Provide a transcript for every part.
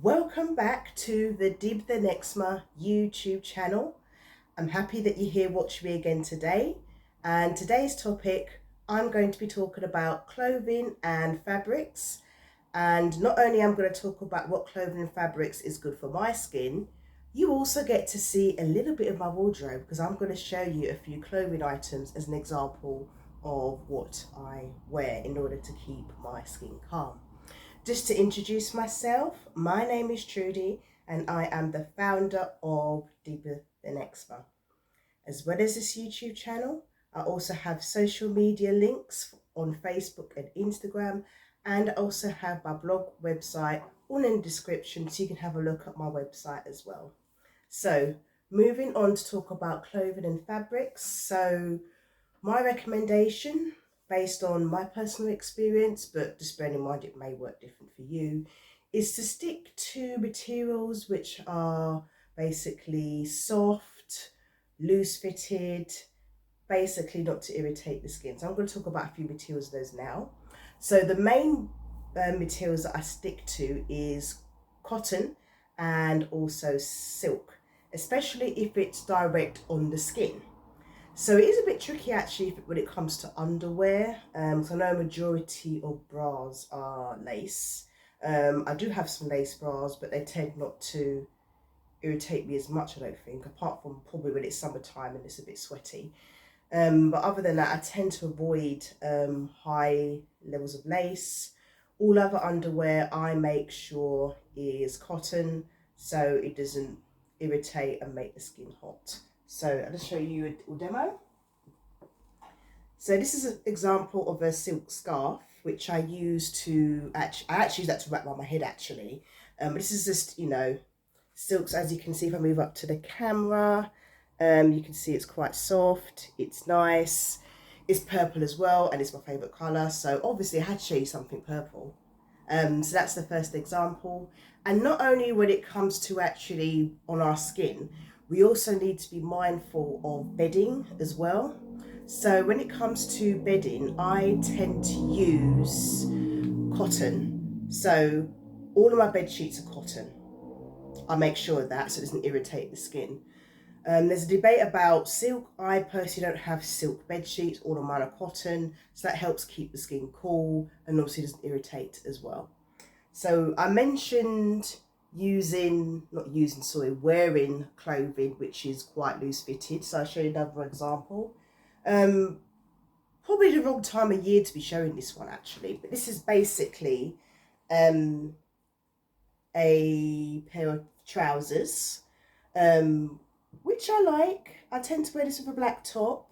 Welcome back to the Dib the Eczema YouTube channel. I'm happy that you're here watching me again today. And today's topic, I'm going to be talking about clothing and fabrics. And not only I'm going to talk about what clothing and fabrics is good for my skin, you also get to see a little bit of my wardrobe because I'm going to show you a few clothing items as an example of what I wear in order to keep my skin calm. Just to introduce myself, my name is Trudy and I am the founder of Dib the Eczema. As well as this YouTube channel, I also have social media links on Facebook and Instagram, and also have my blog website all in the description so you can have a look at my website as well. So moving on to talk about clothing and fabrics. So my recommendation, based on my personal experience, but just bearing in mind it may work different for you, is to stick to materials which are basically soft, loose fitted, basically not to irritate the skin. So I'm going to talk about a few materials of those now. So the main materials that I stick to is cotton and also silk, especially if it's direct on the skin. So it is a bit tricky actually when it comes to underwear. So I know a majority of bras are lace. I do have some lace bras, but they tend not to irritate me as much, I don't think, apart from probably when it's summertime and it's a bit sweaty. But other than that, I tend to avoid high levels of lace. All other underwear I make sure is cotton, so it doesn't irritate and make the skin hot. So I'll just show you a demo. So this is an example of a silk scarf, which I use to, I actually use that to wrap around my head actually. This is just, silks, as you can see if I move up to the camera. You can see it's quite soft, it's nice, it's purple as well, and it's my favourite colour, so obviously I had to show you something purple. So that's the first example. And not only when it comes to actually on our skin, we also need to be mindful of bedding as well. So when it comes to bedding, I tend to use cotton. So all of my bed sheets are cotton. I make sure of that so it doesn't irritate the skin. There's a debate about silk. I personally don't have silk bed sheets. All of mine are cotton, so that helps keep the skin cool and obviously doesn't irritate as well. So I mentioned wearing clothing which is quite loose fitted. So I'll show you another example. Probably the wrong time of year to be showing this one actually, but this is basically a pair of trousers, which I like. I tend to wear this with a black top,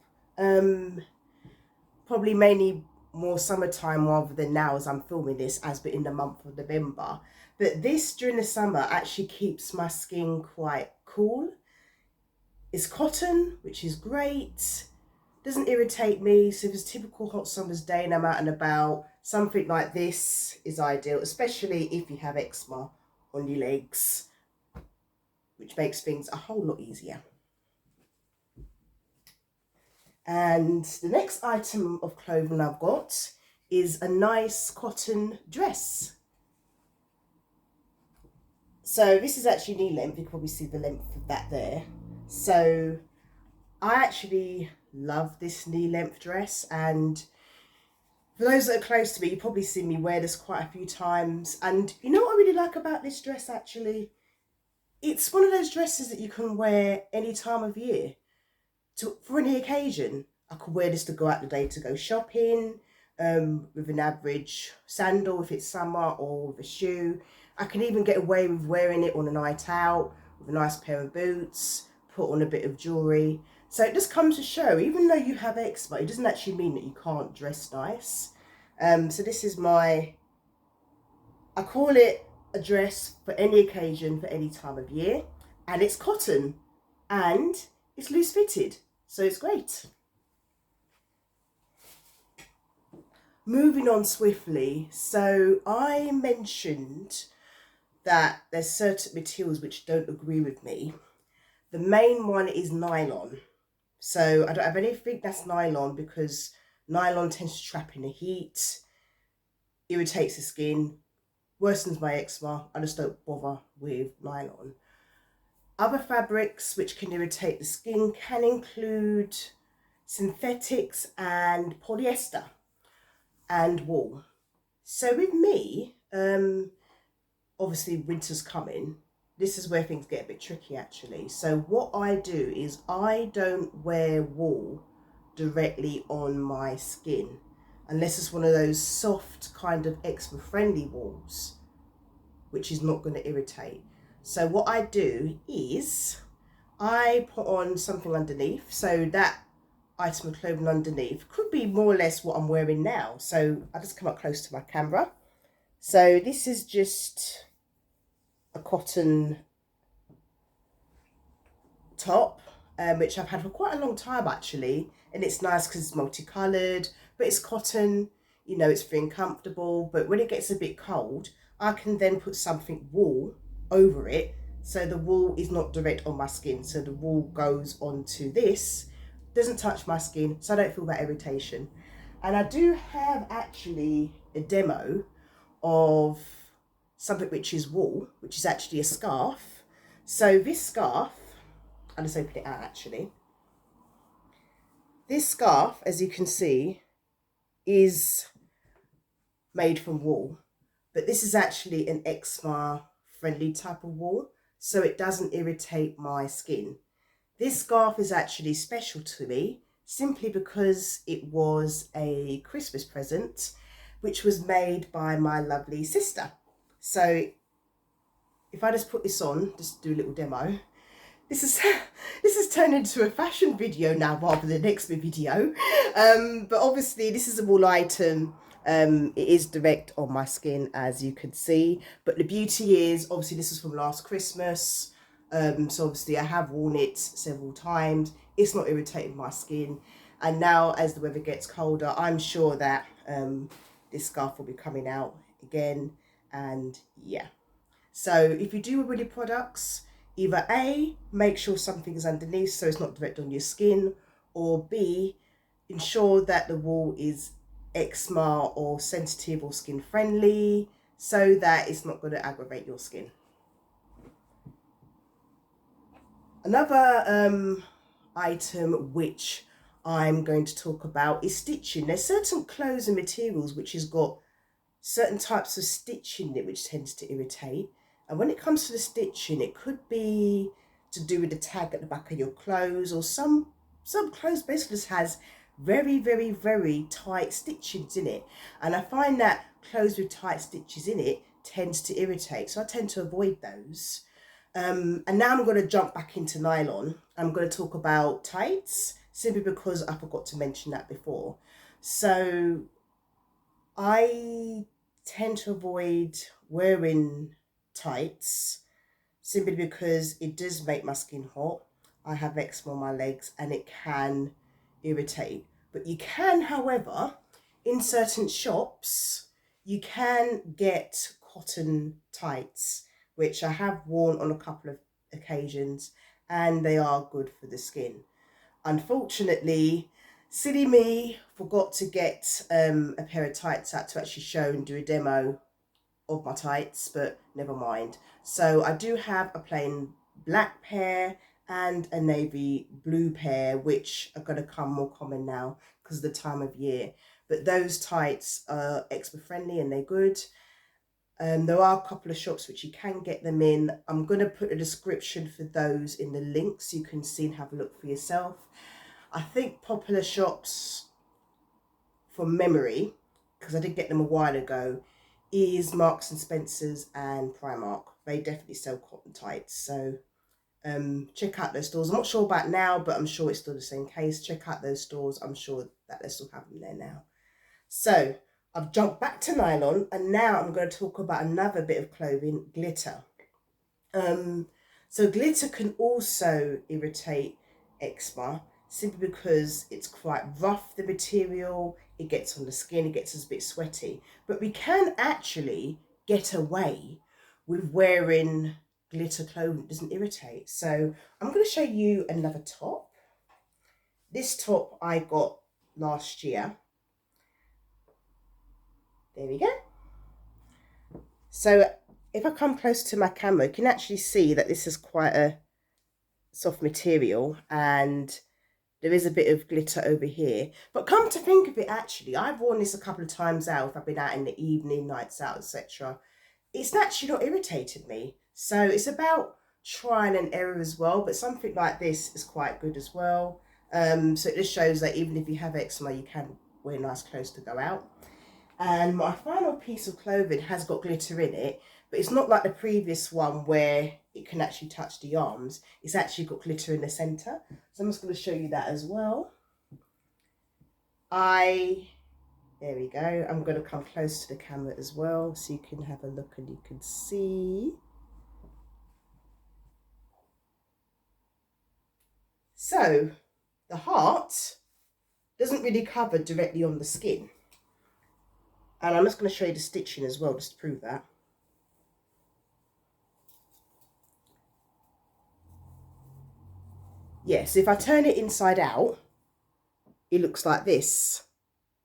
probably mainly more summertime rather than now as I'm filming this, as we're in the month of November. But this during the summer actually keeps my skin quite cool. It's cotton, which is great, doesn't irritate me. So if it's a typical hot summer's day and I'm out and about, something like this is ideal, especially if you have eczema on your legs, which makes things a whole lot easier. And the next item of clothing I've got is a nice cotton dress. So this is actually knee length. You can probably see the length of that there. So I actually love this knee length dress, and for those that are close to me, you've probably seen me wear this quite a few times. And you know what I really like about this dress actually? It's one of those dresses that you can wear any time of year, for any occasion. I could wear this to go out the day to go shopping, with an average sandal if it's summer, or with a shoe. I can even get away with wearing it on a night out with a nice pair of boots, put on a bit of jewellery. So it just comes to show, even though you have eczema, it doesn't actually mean that you can't dress nice. So this is I call it a dress for any occasion, for any time of year, and it's cotton and it's loose fitted, so it's great. Moving on swiftly, so I mentioned that there's certain materials which don't agree with me. The main one is nylon. So I don't have anything that's nylon because nylon tends to trap in the heat, irritates the skin. worsens my eczema. I just don't bother with nylon. Other fabrics which can irritate the skin can include synthetics and polyester and wool. So with me, obviously winter's coming. This is where things get a bit tricky actually. So what I do is I don't wear wool directly on my skin unless it's one of those soft kind of eczema-friendly wools, which is not going to irritate. So what I do is I put on something underneath. So that item of clothing underneath could be more or less what I'm wearing now. So I just come up close to my camera. So this is just a cotton top, which I've had for quite a long time actually, and it's nice because it's multicolored, but it's cotton, you know, it's very comfortable. But when it gets a bit cold, I can then put something wool over it, so the wool is not direct on my skin, so the wool goes onto this, doesn't touch my skin, so I don't feel that irritation. And I do have actually a demo of something which is wool, which is actually a scarf. So this scarf, I'll just open it out actually. This scarf, as you can see, is made from wool, but this is actually an eczema-friendly type of wool, so it doesn't irritate my skin. This scarf is actually special to me simply because it was a Christmas present which was made by my lovely sister. So if I just put this on, just do a little demo. This is turned into a fashion video now rather than an eczema video. But obviously this is a wool item. It is direct on my skin, as you can see. But the beauty is, obviously this is from last Christmas. So obviously I have worn it several times. It's not irritating my skin. And now as the weather gets colder, I'm sure that this scarf will be coming out again. And yeah. So if you do with woolly products, either A, make sure something is underneath so it's not direct on your skin, or B, ensure that the wool is eczema or sensitive or skin friendly so that it's not going to aggravate your skin. Another item which I'm going to talk about is stitching. There's certain clothes and materials which has got certain types of stitching in it which tends to irritate. And when it comes to the stitching, it could be to do with the tag at the back of your clothes, or some clothes basically just has very, very, very tight stitchings in it. And I find that clothes with tight stitches in it tends to irritate, so I tend to avoid those. And now I'm going to jump back into nylon. I'm going to talk about tights, simply because I forgot to mention that before. So I tend to avoid wearing tights simply because it does make my skin hot. I have eczema on my legs and it can irritate. But you can, however, in certain shops, you can get cotton tights, which I have worn on a couple of occasions, and they are good for the skin. Unfortunately, silly me forgot to get a pair of tights out to actually show and do a demo of my tights, but never mind. So I do have a plain black pair and a navy blue pair, which are going to come more common now because of the time of year. But those tights are eczema friendly and they're good. There are a couple of shops which you can get them in. I'm going to put a description for those in the links so you can see and have a look for yourself. I think popular shops, from memory, because I did get them a while ago, is Marks and Spencer's and Primark. They definitely sell cotton tights, so check out those stores. I'm not sure about now, but I'm sure it's still the same case. Check out those stores. I'm sure that they still have them there now. So I've jumped back to nylon, and now I'm going to talk about another bit of clothing, glitter. So glitter can also irritate eczema, simply because it's quite rough, the material, it gets on the skin, it gets us a bit sweaty. But we can actually get away with wearing glitter clothing that doesn't irritate. So I'm going to show you another top. This top I got last year. There we go. So if I come close to my camera, you can actually see that this is quite a soft material and there is a bit of glitter over here. But come to think of it, actually, I've worn this a couple of times out if I've been out in the evening, nights out, etc. It's actually not irritated me. So it's about trial and error as well, but something like this is quite good as well. So it just shows that even if you have eczema, you can wear nice clothes to go out. And my final piece of clothing has got glitter in it, but it's not like the previous one where it can actually touch the arms. It's actually got glitter in the centre. So I'm just going to show you that as well. There we go. I'm going to come close to the camera as well so you can have a look and you can see. So the heart doesn't really cover directly on the skin. And I'm just going to show you the stitching as well, just to prove that. Yes, if I turn it inside out, it looks like this.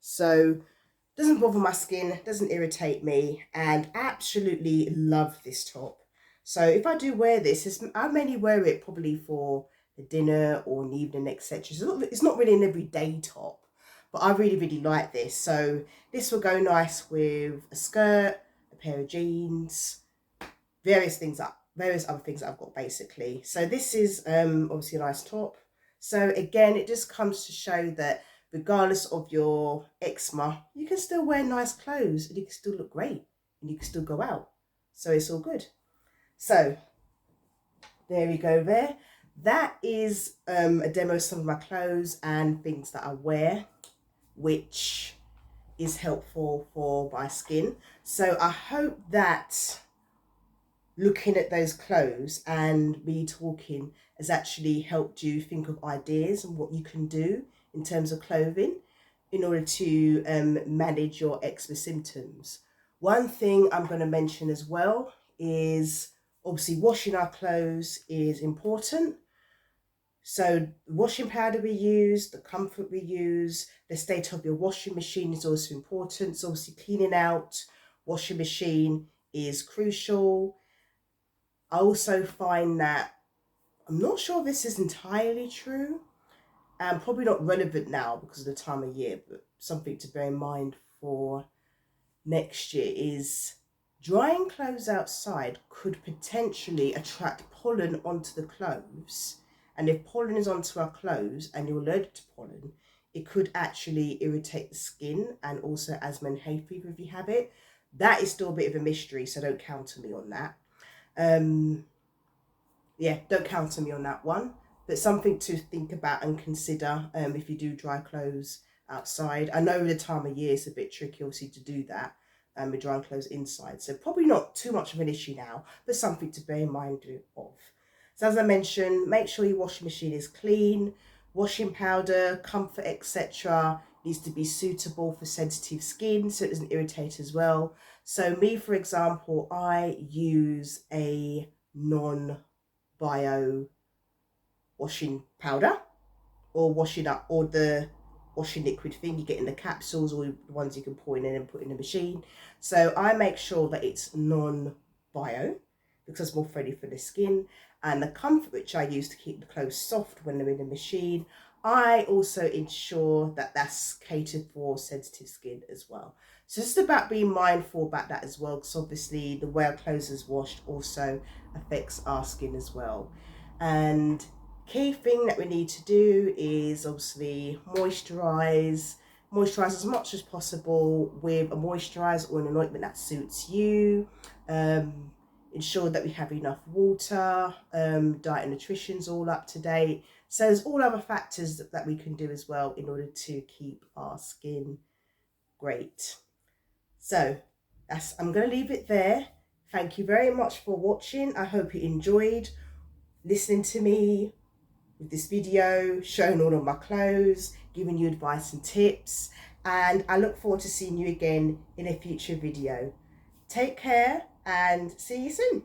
So it doesn't bother my skin, doesn't irritate me, and absolutely love this top. So if I do wear this, I mainly wear it probably for the dinner or an evening, etc. So it's not really an everyday top. But I really, really like this. So this will go nice with a skirt, a pair of jeans, various other things that I've got basically. So this is obviously a nice top. So again, it just comes to show that regardless of your eczema, you can still wear nice clothes and you can still look great and you can still go out. So it's all good. So there we go there. That is a demo of some of my clothes and things that I wear, which is helpful for my skin. So I hope that looking at those clothes and me talking has actually helped you think of ideas and what you can do in terms of clothing in order to manage your eczema symptoms. One thing I'm going to mention as well is obviously washing our clothes is important. So the washing powder we use, the comfort we use, the state of your washing machine is also important. So obviously cleaning out washing machine is crucial. I also find that, I'm not sure if this is entirely true, and probably not relevant now because of the time of year, but something to bear in mind for next year is drying clothes outside could potentially attract pollen onto the clothes. And if pollen is onto our clothes and you're allergic to pollen, it could actually irritate the skin and also asthma and hay fever if you have it. That is still a bit of a mystery, so don't count on me on that. Yeah, don't count on me on that one. But something to think about and consider if you do dry clothes outside. I know the time of year is a bit tricky, obviously, to do that with drying clothes inside. So probably not too much of an issue now, but something to bear in mind of. So as I mentioned, make sure your washing machine is clean. Washing powder, comfort, etc. needs to be suitable for sensitive skin so it doesn't irritate as well. So me, for example, I use a non-bio washing powder or the washing liquid thing you get in the capsules or the ones you can pour in and put in the machine. So I make sure that it's non-bio because it's more friendly for the skin. And the comfort which I use to keep the clothes soft when they're in the machine, I also ensure that that's catered for sensitive skin as well. So it's just about being mindful about that as well, because obviously the way our clothes is washed also affects our skin as well. And key thing that we need to do is obviously moisturize as much as possible with a moisturizer or an ointment that suits you. Ensure that we have enough water, diet and nutrition's all up to date. So there's all other factors that we can do as well in order to keep our skin great. So I'm going to leave it there. Thank you very much for watching. I hope you enjoyed listening to me with this video, showing all of my clothes, giving you advice and tips. And I look forward to seeing you again in a future video. Take care and see you soon.